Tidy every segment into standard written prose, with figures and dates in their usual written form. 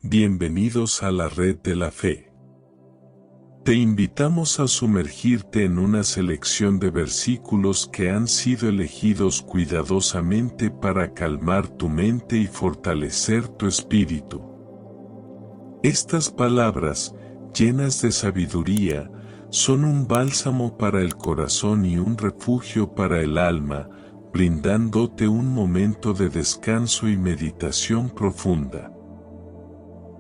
Bienvenidos a la Red de la Fe. Te invitamos a sumergirte en una selección de versículos que han sido elegidos cuidadosamente para calmar tu mente y fortalecer tu espíritu. Estas palabras, llenas de sabiduría, son un bálsamo para el corazón y un refugio para el alma, brindándote un momento de descanso y meditación profunda.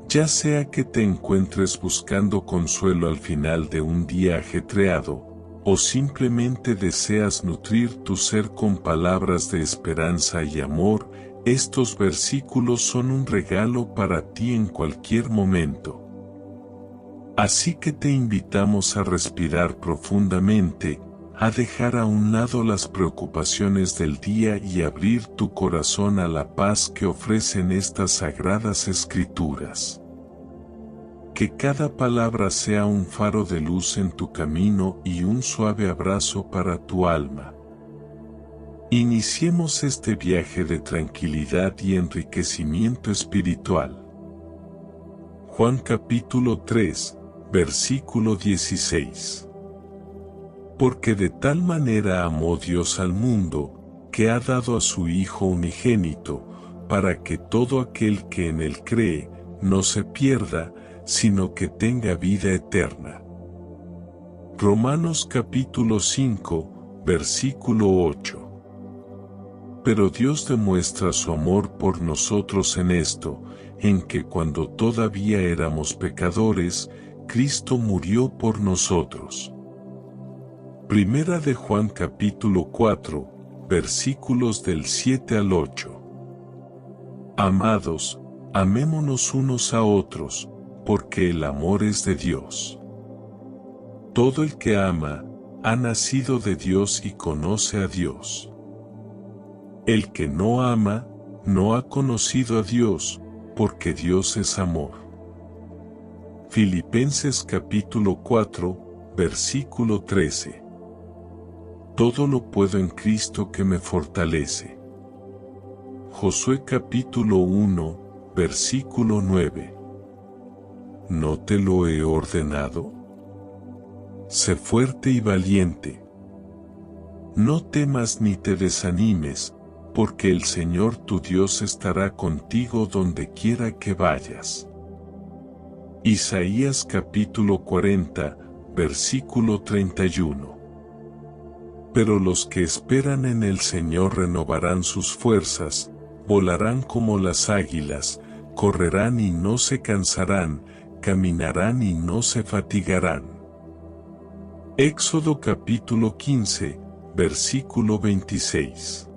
Ya sea que te encuentres buscando consuelo al final de un día ajetreado, o simplemente deseas nutrir tu ser con palabras de esperanza y amor, estos versículos son un regalo para ti en cualquier momento. Así que te invitamos a respirar profundamente, a dejar a un lado las preocupaciones del día y abrir tu corazón a la paz que ofrecen estas sagradas escrituras. Que cada palabra sea un faro de luz en tu camino y un suave abrazo para tu alma. Iniciemos este viaje de tranquilidad y enriquecimiento espiritual. Juan capítulo 3, versículo 16. Porque de tal manera amó Dios al mundo, que ha dado a su Hijo unigénito, para que todo aquel que en él cree, no se pierda, sino que tenga vida eterna. Romanos capítulo 5, versículo 8. Pero Dios demuestra su amor por nosotros en esto, en que cuando todavía éramos pecadores, Cristo murió por nosotros. Primera de Juan capítulo 4, versículos del 7 al 8. Amados, amémonos unos a otros, porque el amor es de Dios. Todo el que ama, ha nacido de Dios y conoce a Dios. El que no ama, no ha conocido a Dios, porque Dios es amor. Filipenses capítulo 4, versículo 13. Todo lo puedo en Cristo que me fortalece. Josué capítulo 1, versículo 9. ¿No te lo he ordenado? Sé fuerte y valiente. No temas ni te desanimes, porque el Señor tu Dios estará contigo donde quiera que vayas. Isaías capítulo 40, versículo 31. Pero los que esperan en el Señor renovarán sus fuerzas, volarán como las águilas, correrán y no se cansarán, caminarán y no se fatigarán. Éxodo capítulo 15, versículo 26.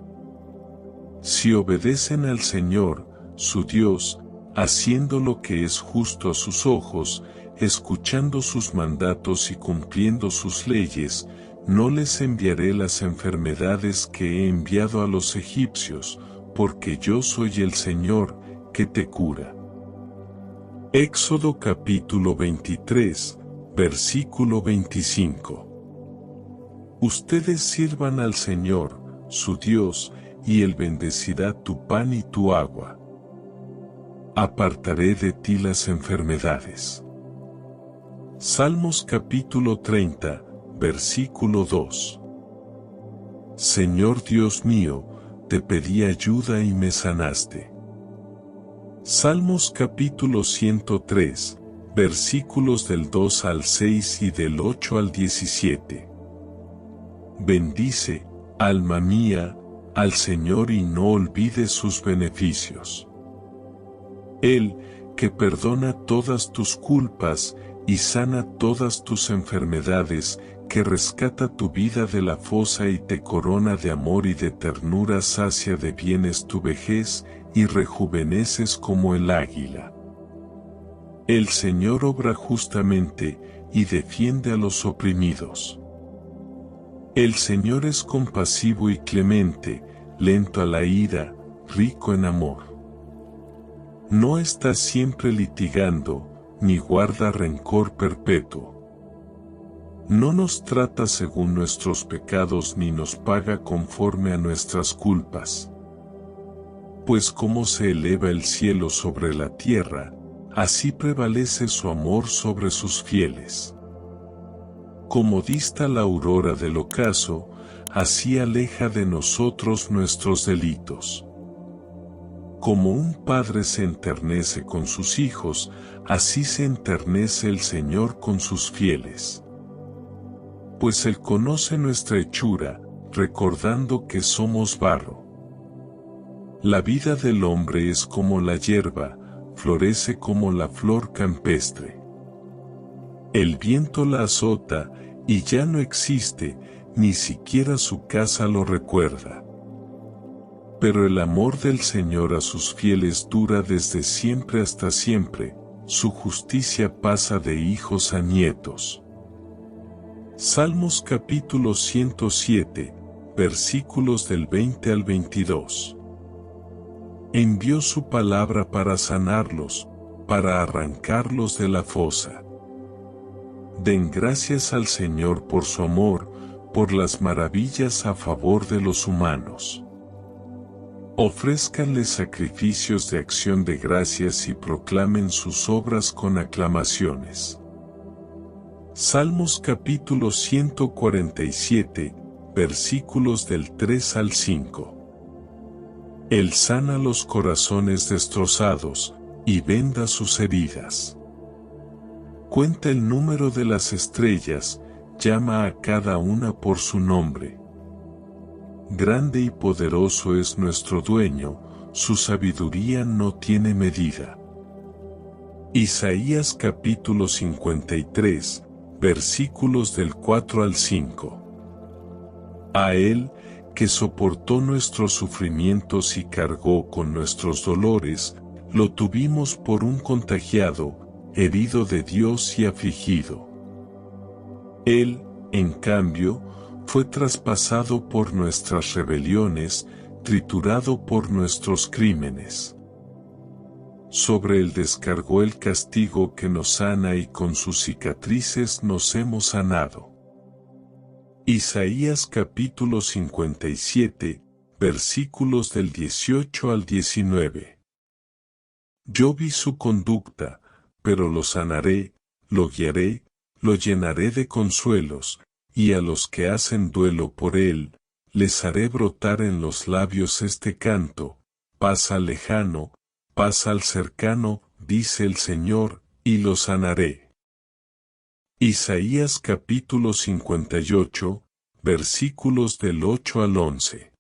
Si obedecen al Señor, su Dios, haciendo lo que es justo a sus ojos, escuchando sus mandatos y cumpliendo sus leyes, no les enviaré las enfermedades que he enviado a los egipcios, porque yo soy el Señor, que te cura. Éxodo capítulo 23, versículo 25. Ustedes sirvan al Señor, su Dios, y Él bendecirá tu pan y tu agua. Apartaré de ti las enfermedades. Salmos capítulo 30, versículo 2. Señor Dios mío, te pedí ayuda y me sanaste. Salmos capítulo 103, versículos del 2 al 6 y del 8 al 17. Bendice, alma mía, al Señor y no olvides sus beneficios. Él, que perdona todas tus culpas y sana todas tus enfermedades, que rescata tu vida de la fosa y te corona de amor y de ternura, sacia de bienes tu vejez y rejuveneces como el águila. El Señor obra justamente y defiende a los oprimidos. El Señor es compasivo y clemente, lento a la ira, rico en amor. No está siempre litigando, ni guarda rencor perpetuo. No nos trata según nuestros pecados ni nos paga conforme a nuestras culpas. Pues como se eleva el cielo sobre la tierra, así prevalece su amor sobre sus fieles. Como dista la aurora del ocaso, así aleja de nosotros nuestros delitos. Como un padre se enternece con sus hijos, así se enternece el Señor con sus fieles. Pues Él conoce nuestra hechura, recordando que somos barro. La vida del hombre es como la hierba, florece como la flor campestre. El viento la azota, y ya no existe, ni siquiera su casa lo recuerda. Pero el amor del Señor a sus fieles dura desde siempre hasta siempre, su justicia pasa de hijos a nietos. Salmos capítulo 107, versículos del 20 al 22. Envió su palabra para sanarlos, para arrancarlos de la fosa. Den gracias al Señor por su amor, por las maravillas a favor de los humanos. Ofrézcanle sacrificios de acción de gracias y proclamen sus obras con aclamaciones. Salmos capítulo 147, versículos del 3 al 5. Él sana los corazones destrozados, y venda sus heridas. Cuenta el número de las estrellas, llama a cada una por su nombre. Grande y poderoso es nuestro dueño, su sabiduría no tiene medida. Isaías capítulo 53, versículos del 4 al 5. A Él, que soportó nuestros sufrimientos y cargó con nuestros dolores, lo tuvimos por un contagiado, herido de Dios y afligido. Él, en cambio, fue traspasado por nuestras rebeliones, triturado por nuestros crímenes. Sobre él descargó el castigo que nos sana y con sus cicatrices nos hemos sanado. Isaías capítulo 57, versículos del 18 al 19. Yo vi su conducta, pero lo sanaré, lo guiaré, lo llenaré de consuelos, y a los que hacen duelo por él, les haré brotar en los labios este canto, paz al lejano, paz al cercano, dice el Señor, y lo sanaré. Isaías capítulo 58, versículos del 8 al 11.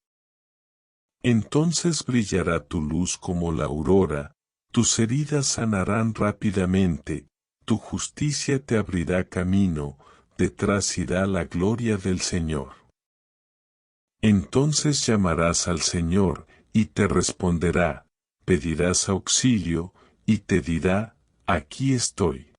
Entonces brillará tu luz como la aurora, tus heridas sanarán rápidamente, tu justicia te abrirá camino, detrás irá la gloria del Señor. Entonces llamarás al Señor, y te responderá, pedirás auxilio, y te dirá, aquí estoy.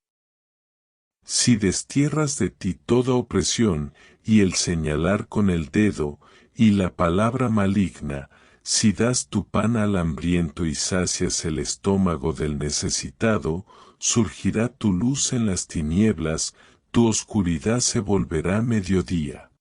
Si destierras de ti toda opresión, y el señalar con el dedo, y la palabra maligna, si das tu pan al hambriento y sacias el estómago del necesitado, surgirá tu luz en las tinieblas, tu oscuridad se volverá mediodía.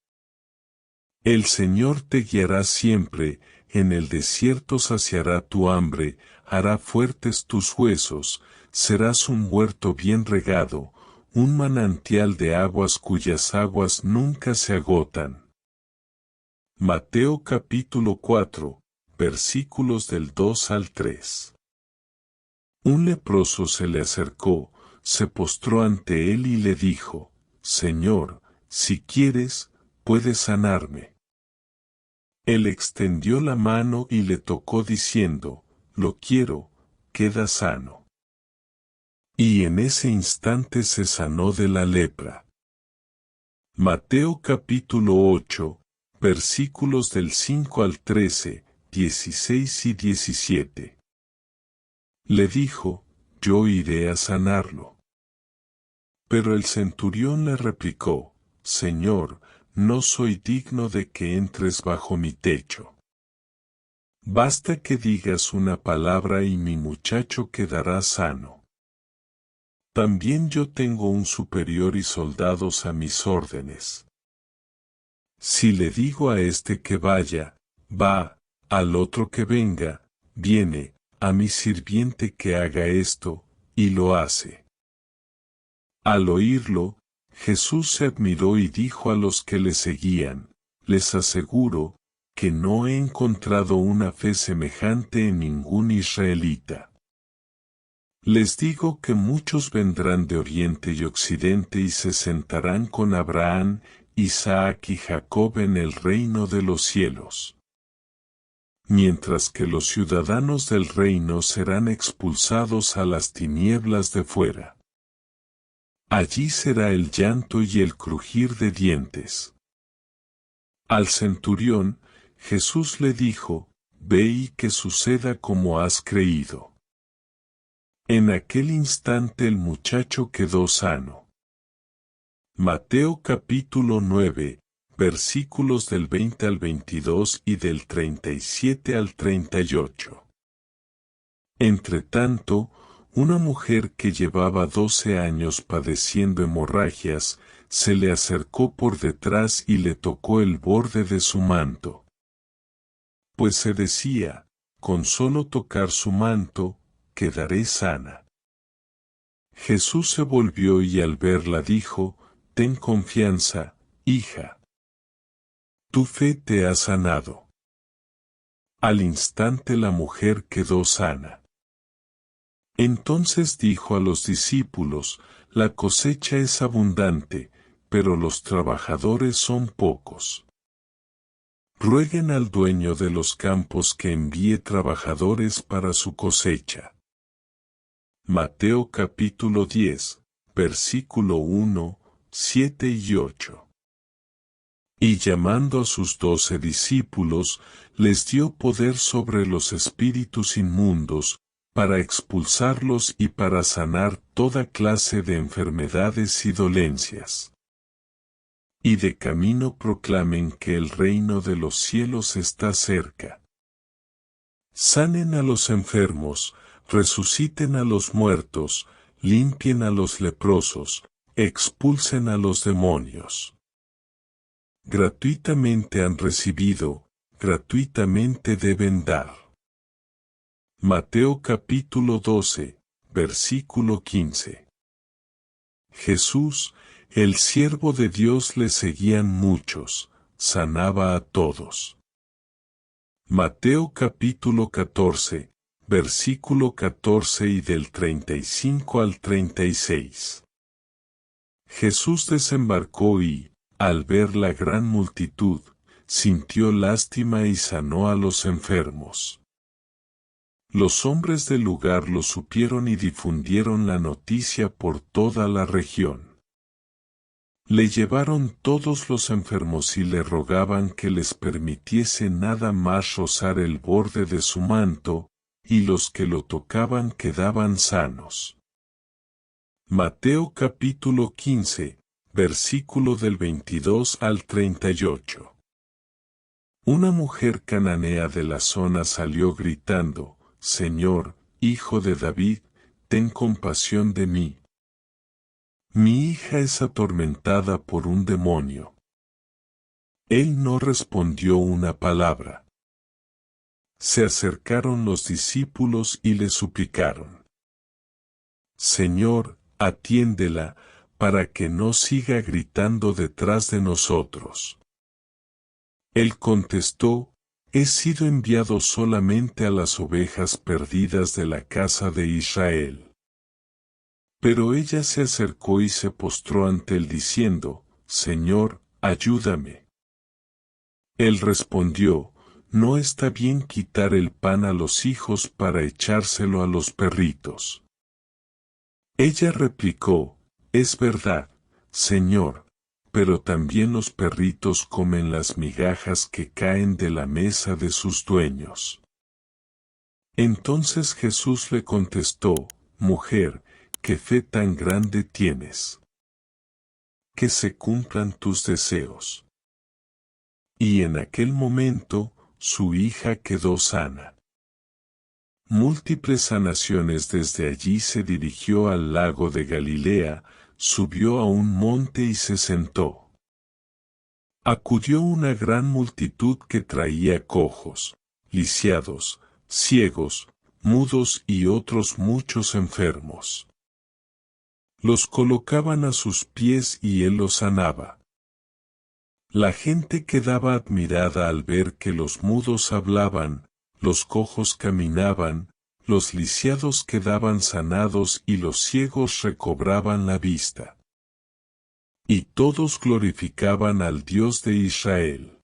El Señor te guiará siempre, en el desierto saciará tu hambre, hará fuertes tus huesos, serás un huerto bien regado, un manantial de aguas cuyas aguas nunca se agotan. Mateo capítulo 4, versículos del 2 al 3. Un leproso se le acercó, se postró ante él y le dijo, Señor, si quieres, puedes sanarme. Él extendió la mano y le tocó diciendo, lo quiero, queda sano. Y en ese instante se sanó de la lepra. Mateo capítulo 8, versículos del 5 al 13, 16 y 17. Le dijo, yo iré a sanarlo. Pero el centurión le replicó, Señor, no soy digno de que entres bajo mi techo. Basta que digas una palabra y mi muchacho quedará sano. También yo tengo un superior y soldados a mis órdenes. Si le digo a este que vaya, va, al otro que venga, viene, a mi sirviente que haga esto, y lo hace. Al oírlo, Jesús se admiró y dijo a los que le seguían, les aseguro, que no he encontrado una fe semejante en ningún israelita. Les digo que muchos vendrán de oriente y occidente y se sentarán con Abraham, Isaac y Jacob en el reino de los cielos. Mientras que los ciudadanos del reino serán expulsados a las tinieblas de fuera. Allí será el llanto y el crujir de dientes. Al centurión, Jesús le dijo, ve y que suceda como has creído. En aquel instante el muchacho quedó sano. Mateo capítulo 9, versículos del 20 al 22 y del 37 al 38. Entretanto, una mujer que llevaba 12 años padeciendo hemorragias, se le acercó por detrás y le tocó el borde de su manto. Pues se decía, con solo tocar su manto, quedaré sana. Jesús se volvió y al verla dijo, ten confianza, hija. Tu fe te ha sanado. Al instante la mujer quedó sana. Entonces dijo a los discípulos, la cosecha es abundante, pero los trabajadores son pocos. Rueguen al dueño de los campos que envíe trabajadores para su cosecha. Mateo capítulo 10, versículo 1, 7 y 8. Y llamando a sus 12 discípulos, les dio poder sobre los espíritus inmundos, para expulsarlos y para sanar toda clase de enfermedades y dolencias. Y de camino proclamen que el reino de los cielos está cerca. Sanen a los enfermos, resuciten a los muertos, limpien a los leprosos, expulsen a los demonios. Gratuitamente han recibido, gratuitamente deben dar. Mateo capítulo 12, versículo 15. Jesús, el siervo de Dios, le seguían muchos, sanaba a todos. Mateo capítulo 14, versículo 14 y del 35 al 36. Jesús desembarcó y, al ver la gran multitud, sintió lástima y sanó a los enfermos. Los hombres del lugar lo supieron y difundieron la noticia por toda la región. Le llevaron todos los enfermos y le rogaban que les permitiese nada más rozar el borde de su manto, y los que lo tocaban quedaban sanos. Mateo capítulo 15, versículo del 22 al 38. Una mujer cananea de la zona salió gritando, Señor, Hijo de David, ten compasión de mí. Mi hija es atormentada por un demonio. Él no respondió una palabra. Se acercaron los discípulos y le suplicaron. Señor, atiéndela, para que no siga gritando detrás de nosotros. Él contestó, he sido enviado solamente a las ovejas perdidas de la casa de Israel. Pero ella se acercó y se postró ante él diciendo, Señor, ayúdame. Él respondió, no está bien quitar el pan a los hijos para echárselo a los perritos. Ella replicó, es verdad, Señor, pero también los perritos comen las migajas que caen de la mesa de sus dueños. Entonces Jesús le contestó, mujer, ¿qué fe tan grande tienes? Que se cumplan tus deseos. Y en aquel momento, su hija quedó sana. Múltiples sanaciones. Desde allí se dirigió al lago de Galilea, subió a un monte y se sentó. Acudió una gran multitud que traía cojos, lisiados, ciegos, mudos y otros muchos enfermos. Los colocaban a sus pies y él los sanaba. La gente quedaba admirada al ver que los mudos hablaban, los cojos caminaban, los lisiados quedaban sanados y los ciegos recobraban la vista. Y todos glorificaban al Dios de Israel.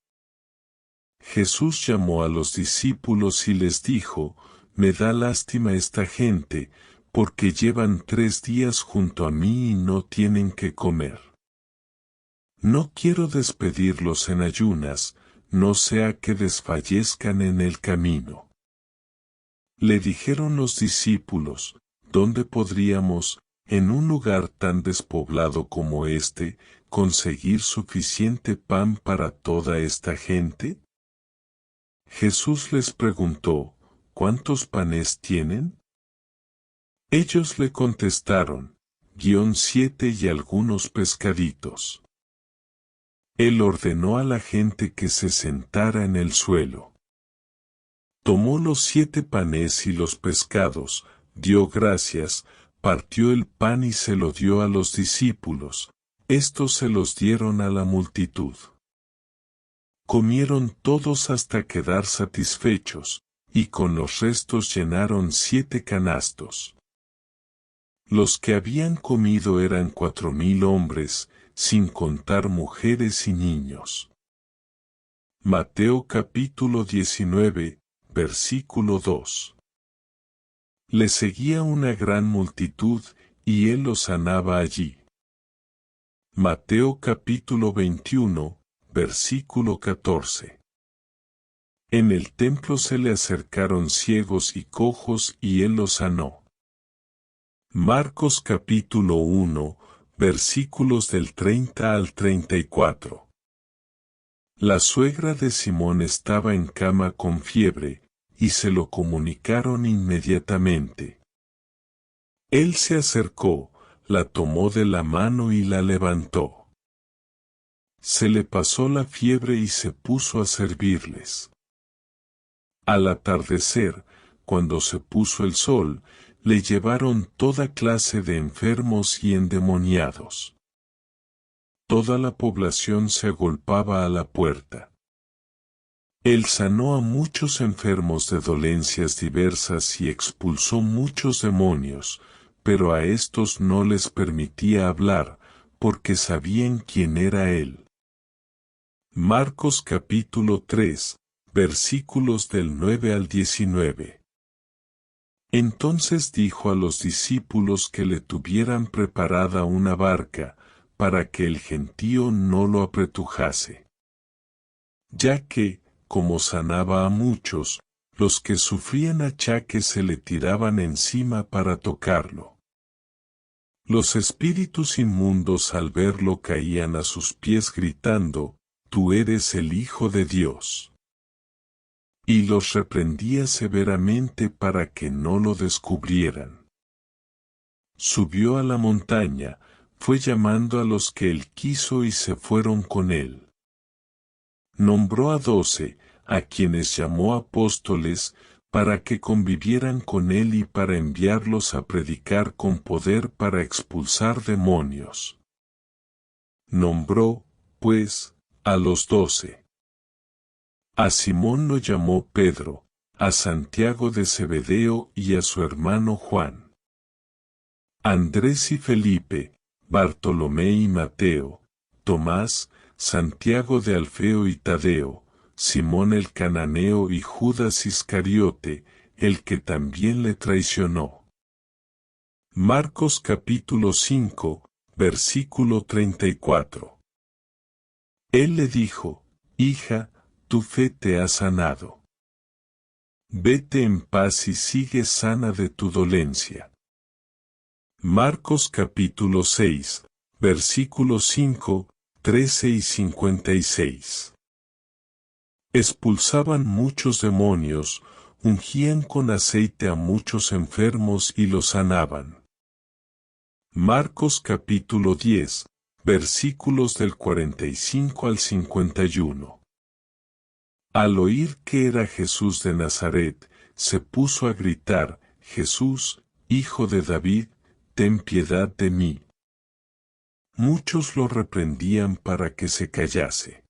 Jesús llamó a los discípulos y les dijo: me da lástima esta gente, porque llevan 3 días junto a mí y no tienen que comer. No quiero despedirlos en ayunas, no sea que desfallezcan en el camino. Le dijeron los discípulos: ¿dónde podríamos, en un lugar tan despoblado como este, conseguir suficiente pan para toda esta gente? Jesús les preguntó: ¿cuántos panes tienen? Ellos le contestaron: 7 y algunos pescaditos. Él ordenó a la gente que se sentara en el suelo. Tomó los 7 panes y los pescados, dio gracias, partió el pan y se lo dio a los discípulos, estos se los dieron a la multitud. Comieron todos hasta quedar satisfechos, y con los restos llenaron 7 canastos. Los que habían comido eran 4,000 hombres, sin contar mujeres y niños. Mateo capítulo 19, versículo 2. Le seguía una gran multitud, y él los sanaba allí. Mateo capítulo 21, versículo 14. En el templo se le acercaron ciegos y cojos y él los sanó. Marcos capítulo 1, versículos del 30 al 34. La suegra de Simón estaba en cama con fiebre, y se lo comunicaron inmediatamente. Él se acercó, la tomó de la mano y la levantó. Se le pasó la fiebre y se puso a servirles. Al atardecer, cuando se puso el sol, le llevaron toda clase de enfermos y endemoniados. Toda la población se agolpaba a la puerta. Él sanó a muchos enfermos de dolencias diversas y expulsó muchos demonios, pero a estos no les permitía hablar, porque sabían quién era él. Marcos capítulo 3, versículos del 9 al 19. Entonces dijo a los discípulos que le tuvieran preparada una barca, para que el gentío no lo apretujase. Ya que, como sanaba a muchos, los que sufrían achaques se le tiraban encima para tocarlo. Los espíritus inmundos al verlo caían a sus pies gritando: «Tú eres el Hijo de Dios». Y los reprendía severamente para que no lo descubrieran. Subió a la montaña, fue llamando a los que él quiso y se fueron con él. Nombró a 12, a quienes llamó apóstoles, para que convivieran con él y para enviarlos a predicar con poder para expulsar demonios. Nombró, pues, a los 12. A Simón lo llamó Pedro, a Santiago de Zebedeo y a su hermano Juan. Andrés y Felipe, Bartolomé y Mateo, Tomás, Santiago de Alfeo y Tadeo, Simón el cananeo y Judas Iscariote, el que también le traicionó. Marcos capítulo 5, versículo 34. Él le dijo: «Hija, tu fe te ha sanado. Vete en paz y sigue sana de tu dolencia». Marcos capítulo 6, versículos 5, 13 y 56. Expulsaban muchos demonios, ungían con aceite a muchos enfermos y los sanaban. Marcos capítulo 10, versículos del 45 al 51. Al oír que era Jesús de Nazaret, se puso a gritar: Jesús, Hijo de David, ten piedad de mí. Muchos lo reprendían para que se callase.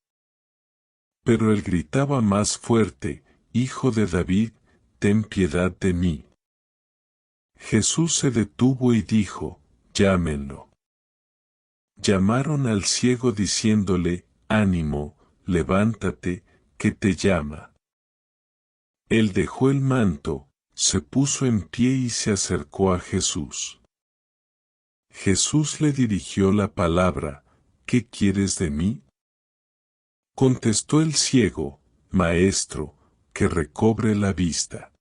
Pero él gritaba más fuerte: Hijo de David, ten piedad de mí. Jesús se detuvo y dijo: Llámenlo. Llamaron al ciego diciéndole: Ánimo, levántate, que te llama. Él dejó el manto, se puso en pie y se acercó a Jesús. Jesús le dirigió la palabra: ¿Qué quieres de mí? Contestó el ciego: Maestro, que recobre la vista.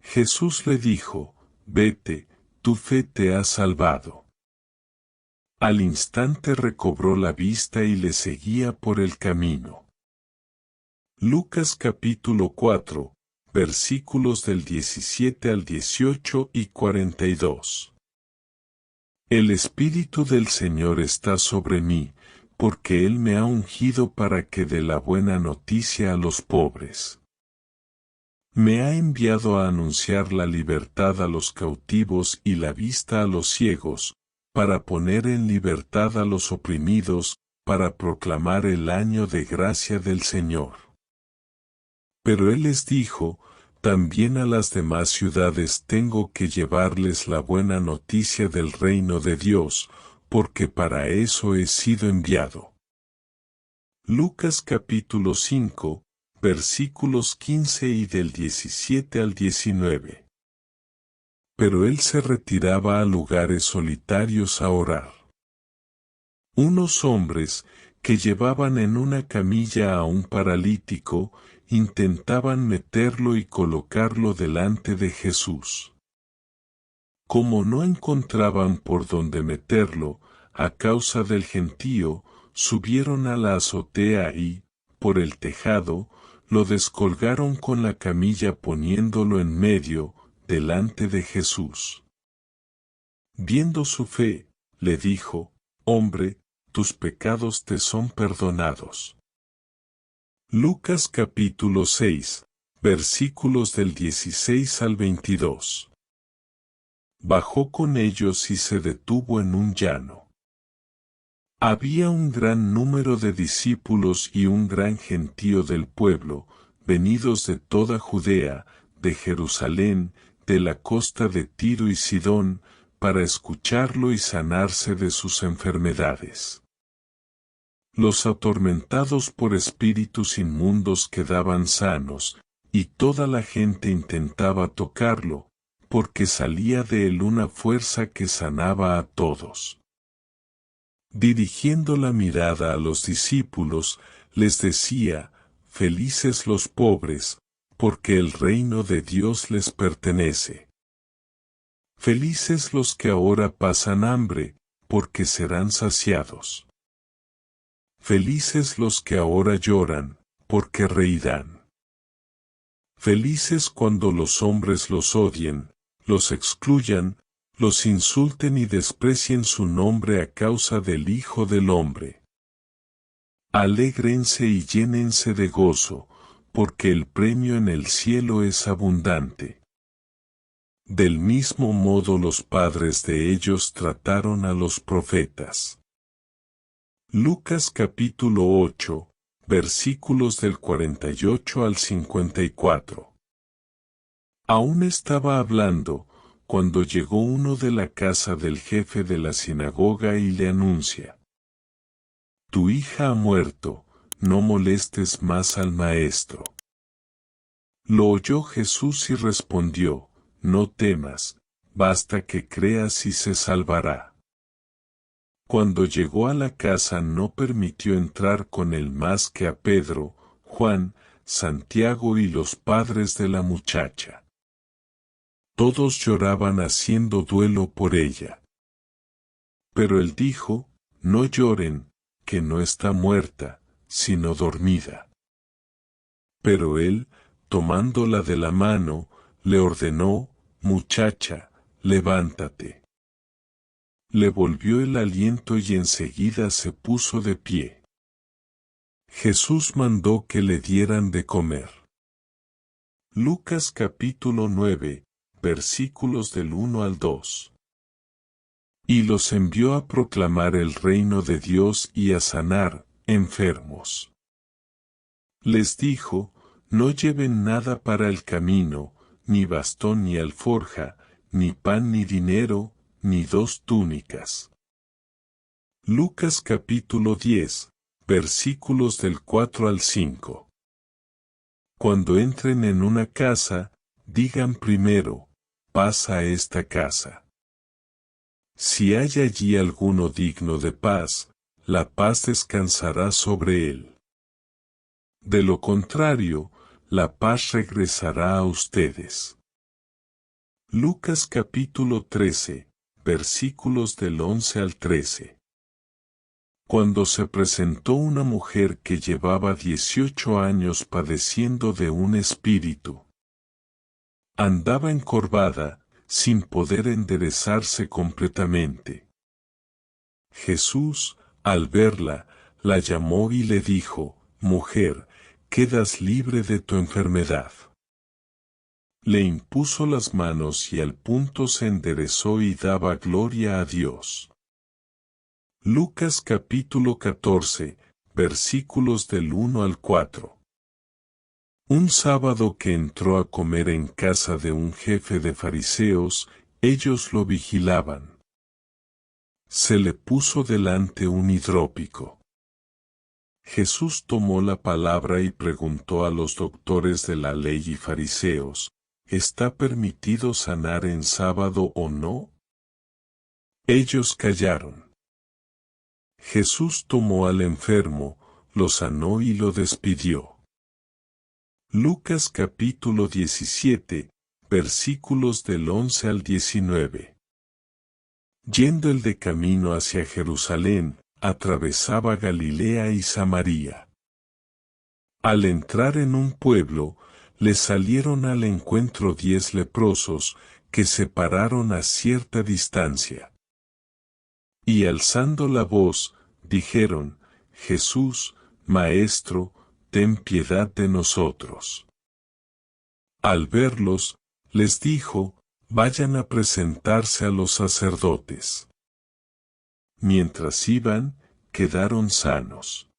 Jesús le dijo: Vete, tu fe te ha salvado. Al instante recobró la vista y le seguía por el camino. Lucas capítulo 4, versículos del 17 al 18 y 42. El Espíritu del Señor está sobre mí, porque Él me ha ungido para que dé la buena noticia a los pobres. Me ha enviado a anunciar la libertad a los cautivos y la vista a los ciegos, para poner en libertad a los oprimidos, para proclamar el año de gracia del Señor. Pero Él les dijo: también a las demás ciudades tengo que llevarles la buena noticia del reino de Dios, porque para eso he sido enviado. Lucas capítulo 5, versículos 15 y del 17 al 19. Pero él se retiraba a lugares solitarios a orar. Unos hombres, que llevaban en una camilla a un paralítico, intentaban meterlo y colocarlo delante de Jesús. Como no encontraban por dónde meterlo, a causa del gentío, subieron a la azotea y, por el tejado, lo descolgaron con la camilla poniéndolo en medio, delante de Jesús. Viendo su fe, le dijo: Hombre, tus pecados te son perdonados. Lucas capítulo 6, versículos del 16 al 22. Bajó con ellos y se detuvo en un llano. Había un gran número de discípulos y un gran gentío del pueblo, venidos de toda Judea, de Jerusalén, de la costa de Tiro y Sidón, para escucharlo y sanarse de sus enfermedades. Los atormentados por espíritus inmundos quedaban sanos, y toda la gente intentaba tocarlo, porque salía de él una fuerza que sanaba a todos. Dirigiendo la mirada a los discípulos, les decía: Felices los pobres, porque el reino de Dios les pertenece. Felices los que ahora pasan hambre, porque serán saciados. Felices los que ahora lloran, porque reirán. Felices cuando los hombres los odien, los excluyan, los insulten y desprecien su nombre a causa del Hijo del Hombre. Alégrense y llénense de gozo, porque el premio en el cielo es abundante. Del mismo modo los padres de ellos trataron a los profetas. Lucas capítulo 8, versículos del 48 al 54. Aún estaba hablando, cuando llegó uno de la casa del jefe de la sinagoga y le anuncia: Tu hija ha muerto, no molestes más al maestro. Lo oyó Jesús y respondió: No temas, basta que creas y se salvará. Cuando llegó a la casa no permitió entrar con él más que a Pedro, Juan, Santiago y los padres de la muchacha. Todos lloraban haciendo duelo por ella. Pero él dijo: No lloren, que no está muerta, sino dormida. Pero él, tomándola de la mano, le ordenó: Muchacha, levántate. Le volvió el aliento y enseguida se puso de pie. Jesús mandó que le dieran de comer. Lucas capítulo 9, versículos del 1 al 2. Y los envió a proclamar el reino de Dios y a sanar enfermos. Les dijo, no lleven nada para el camino, ni bastón ni alforja, ni pan ni dinero, ni 2 túnicas. Lucas capítulo 10, versículos del 4 al 5. Cuando entren en una casa, digan primero, paz a esta casa. Si hay allí alguno digno de paz, la paz descansará sobre él. De lo contrario, la paz regresará a ustedes. Lucas capítulo 13, versículos del 11 al 13. Cuando se presentó una mujer que llevaba 18 años padeciendo de un espíritu. Andaba encorvada, sin poder enderezarse completamente. Jesús, al verla, la llamó y le dijo, mujer, quedas libre de tu enfermedad. Le impuso las manos y al punto se enderezó y daba gloria a Dios. Lucas capítulo 14, versículos del 1 al 4. Un sábado que entró a comer en casa de un jefe de fariseos, ellos lo vigilaban. Se le puso delante un hidrópico. Jesús tomó la palabra y preguntó a los doctores de la ley y fariseos, ¿está permitido sanar en sábado o no? Ellos callaron. Jesús tomó al enfermo, lo sanó y lo despidió. Lucas capítulo 17, versículos del 11 al 19. Yendo él de camino hacia Jerusalén, atravesaba Galilea y Samaria. Al entrar en un pueblo, le salieron al encuentro 10 leprosos, que se pararon a cierta distancia. Y alzando la voz, dijeron, Jesús, Maestro, ten piedad de nosotros. Al verlos, les dijo, vayan a presentarse a los sacerdotes. Mientras iban, quedaron sanos.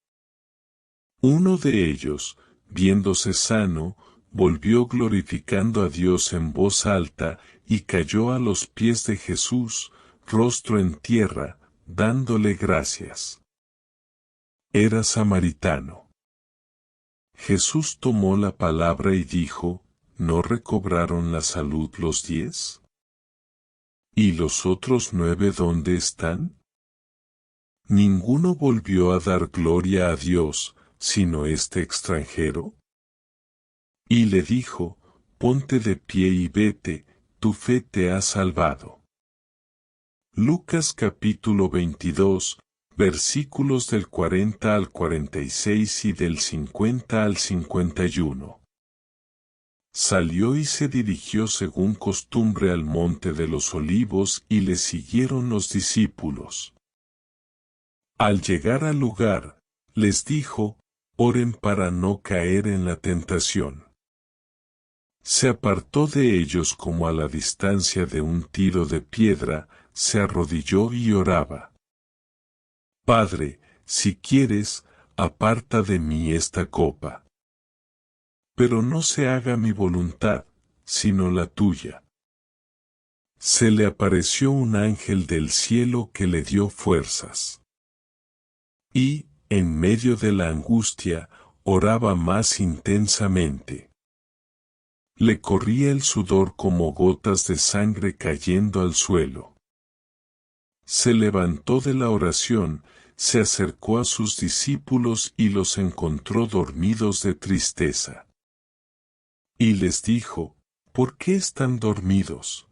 Uno de ellos, viéndose sano, volvió glorificando a Dios en voz alta, y cayó a los pies de Jesús, rostro en tierra, dándole gracias. Era samaritano. Jesús tomó la palabra y dijo, ¿no recobraron la salud los 10? ¿Y los otros 9 dónde están? ¿Ninguno volvió a dar gloria a Dios, sino este extranjero? Y le dijo, ponte de pie y vete, tu fe te ha salvado. Lucas capítulo 22, versículos del 40 al 46 y del 50 al 51. Salió y se dirigió según costumbre al monte de los olivos y le siguieron los discípulos. Al llegar al lugar, les dijo, oren para no caer en la tentación. Se apartó de ellos como a la distancia de un tiro de piedra, se arrodilló y oraba. Padre, si quieres, aparta de mí esta copa. Pero no se haga mi voluntad, sino la tuya. Se le apareció un ángel del cielo que le dio fuerzas. Y, en medio de la angustia, oraba más intensamente. Le corría el sudor como gotas de sangre cayendo al suelo. Se levantó de la oración, se acercó a sus discípulos y los encontró dormidos de tristeza. Y les dijo, ¿por qué están dormidos?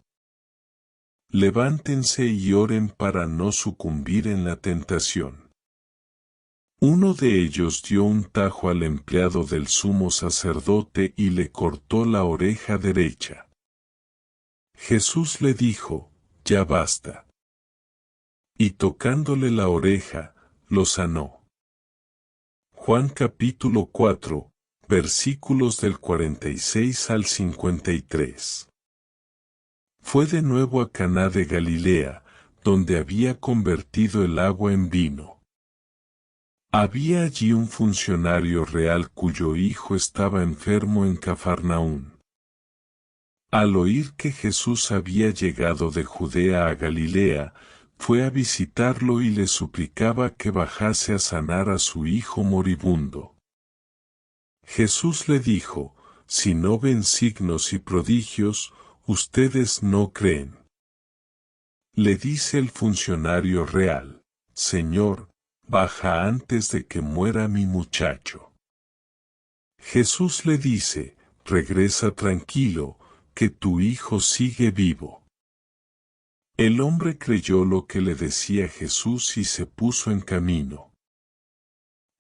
Levántense y oren para no sucumbir en la tentación. Uno de ellos dio un tajo al empleado del sumo sacerdote y le cortó la oreja derecha. Jesús le dijo, ya basta. Y tocándole la oreja, lo sanó. Juan capítulo 4, versículos del 46 al 53. Fue de nuevo a Caná de Galilea, donde había convertido el agua en vino. Había allí un funcionario real cuyo hijo estaba enfermo en Cafarnaún. Al oír que Jesús había llegado de Judea a Galilea, fue a visitarlo y le suplicaba que bajase a sanar a su hijo moribundo. Jesús le dijo: si no ven signos y prodigios, ustedes no creen. Le dice el funcionario real: Señor, baja antes de que muera mi muchacho. Jesús le dice: regresa tranquilo, que tu hijo sigue vivo. El hombre creyó lo que le decía Jesús y se puso en camino.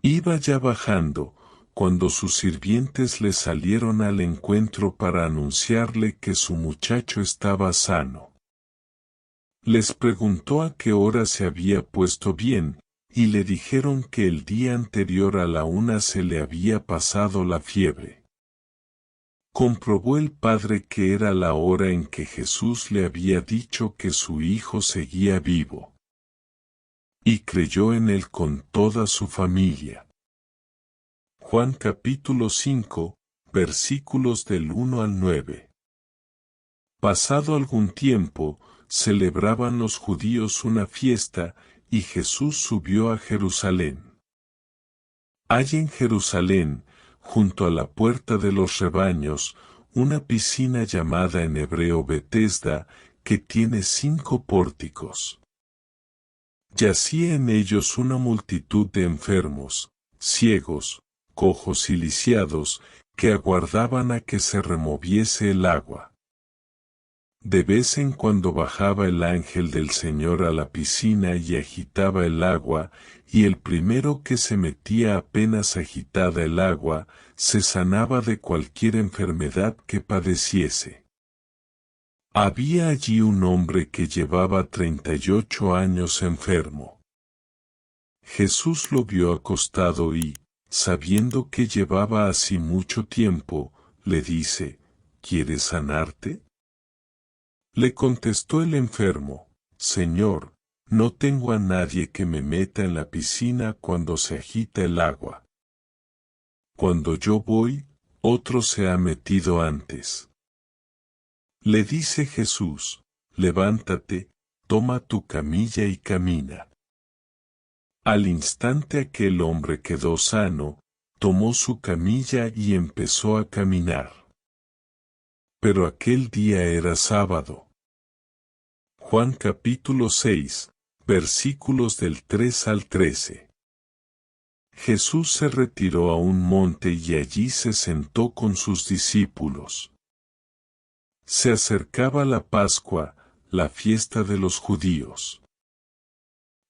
Iba ya bajando, cuando sus sirvientes le salieron al encuentro para anunciarle que su muchacho estaba sano. Les preguntó a qué hora se había puesto bien, y le dijeron que el día anterior a la 1 se le había pasado la fiebre. Comprobó el padre que era la hora en que Jesús le había dicho que su hijo seguía vivo. Y creyó en él con toda su familia. Juan capítulo 5, versículos del 1 al 9. Pasado algún tiempo, celebraban los judíos una fiesta, y Jesús subió a Jerusalén. Hay en Jerusalén, junto a la puerta de los rebaños, una piscina llamada en hebreo Betesda, que tiene 5 pórticos. Yacía en ellos una multitud de enfermos, ciegos, cojos y lisiados, que aguardaban a que se removiese el agua. De vez en cuando bajaba el ángel del Señor a la piscina y agitaba el agua, y el primero que se metía apenas agitada el agua, se sanaba de cualquier enfermedad que padeciese. Había allí un hombre que llevaba 38 años enfermo. Jesús lo vio acostado y, sabiendo que llevaba así mucho tiempo, le dice: ¿quieres sanarte? Le contestó el enfermo: Señor, no tengo a nadie que me meta en la piscina cuando se agita el agua. Cuando yo voy, otro se ha metido antes. Le dice Jesús: levántate, toma tu camilla y camina. Al instante aquel hombre quedó sano, tomó su camilla y empezó a caminar. Pero aquel día era sábado. Juan capítulo 6, versículos del 3 al 13. Jesús se retiró a un monte y allí se sentó con sus discípulos. Se acercaba la Pascua, la fiesta de los judíos.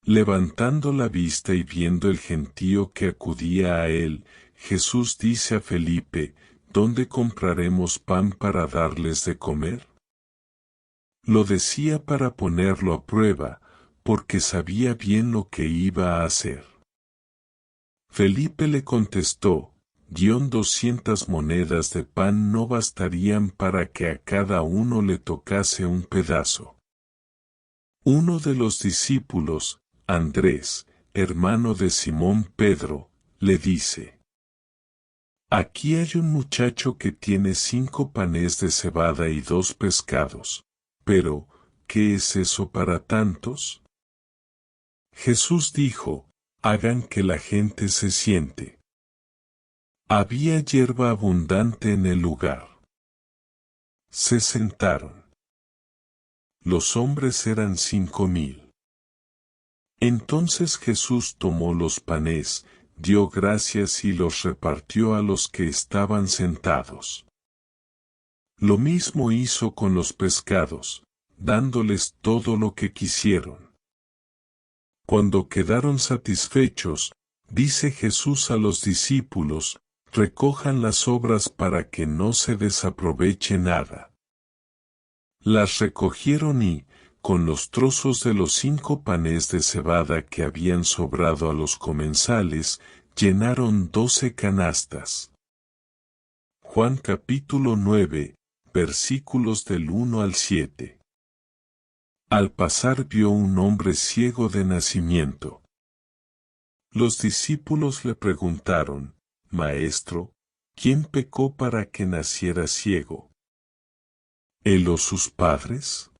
Levantando la vista y viendo el gentío que acudía a él, Jesús dice a Felipe: ¿dónde compraremos pan para darles de comer? Lo decía para ponerlo a prueba, porque sabía bien lo que iba a hacer. Felipe le contestó: 200 monedas de pan no bastarían para que a cada uno le tocase un pedazo. Uno de los discípulos, Andrés, hermano de Simón Pedro, le dice: aquí hay un muchacho que tiene 5 panes de cebada y 2 pescados. Pero, ¿qué es eso para tantos? Jesús dijo: hagan que la gente se siente. Había hierba abundante en el lugar. Se sentaron. Los hombres eran 5000. Entonces Jesús tomó los panes, dio gracias y los repartió a los que estaban sentados. Lo mismo hizo con los pescados, dándoles todo lo que quisieron. Cuando quedaron satisfechos, dice Jesús a los discípulos: recojan las sobras para que no se desaproveche nada. Las recogieron y, con los trozos de los 5 panes de cebada que habían sobrado a los comensales, llenaron 12 canastas. Juan capítulo 9, versículos del 1 al 7. Al pasar vio un hombre ciego de nacimiento. Los discípulos le preguntaron, Maestro, ¿quién pecó para que naciera ciego? ¿Él o sus padres?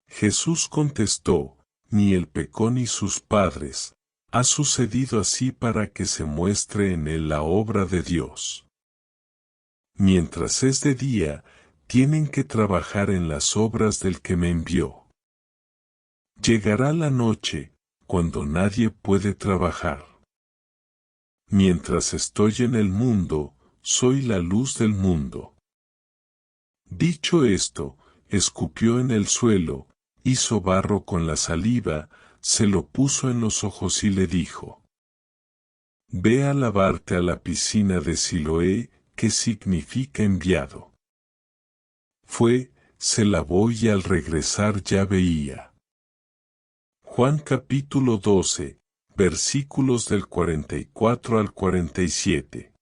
Jesús contestó, ni él pecó ni sus padres, ha sucedido así para que se muestre en él la obra de Dios. Mientras es de día, tienen que trabajar en las obras del que me envió. Llegará la noche, cuando nadie puede trabajar. Mientras estoy en el mundo, soy la luz del mundo. Dicho esto, escupió en el suelo, hizo barro con la saliva, se lo puso en los ojos y le dijo: Ve a lavarte a la piscina de Siloé, que significa enviado. Fue, se lavó y al regresar ya veía. Juan capítulo 12, versículos del 44 al 47.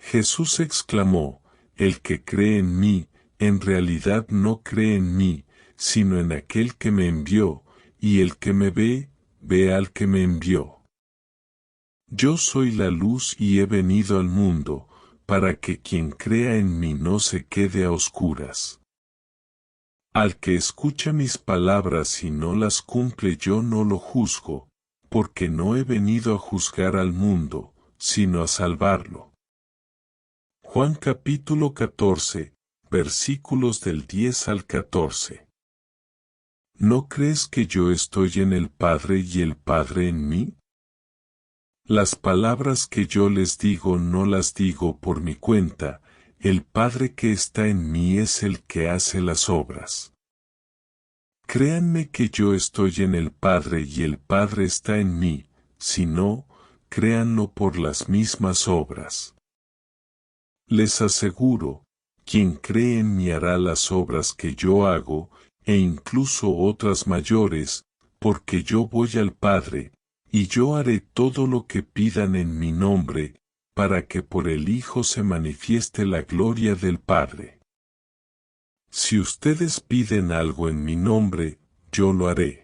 Jesús exclamó, el que cree en mí, en realidad no cree en mí, sino en aquel que me envió, y el que me ve, ve al que me envió. Yo soy la luz y he venido al mundo, para que quien crea en mí no se quede a oscuras. Al que escucha mis palabras y no las cumple yo no lo juzgo, porque no he venido a juzgar al mundo, sino a salvarlo. Juan capítulo 14, versículos del 10 al 14. ¿No crees que yo estoy en el Padre y el Padre en mí? Las palabras que yo les digo no las digo por mi cuenta, el Padre que está en mí es el que hace las obras. Créanme que yo estoy en el Padre y el Padre está en mí, si no, créanlo por las mismas obras. Les aseguro, quien cree en mí hará las obras que yo hago, e incluso otras mayores, porque yo voy al Padre, y yo haré todo lo que pidan en mi nombre, para que por el Hijo se manifieste la gloria del Padre. Si ustedes piden algo en mi nombre, yo lo haré.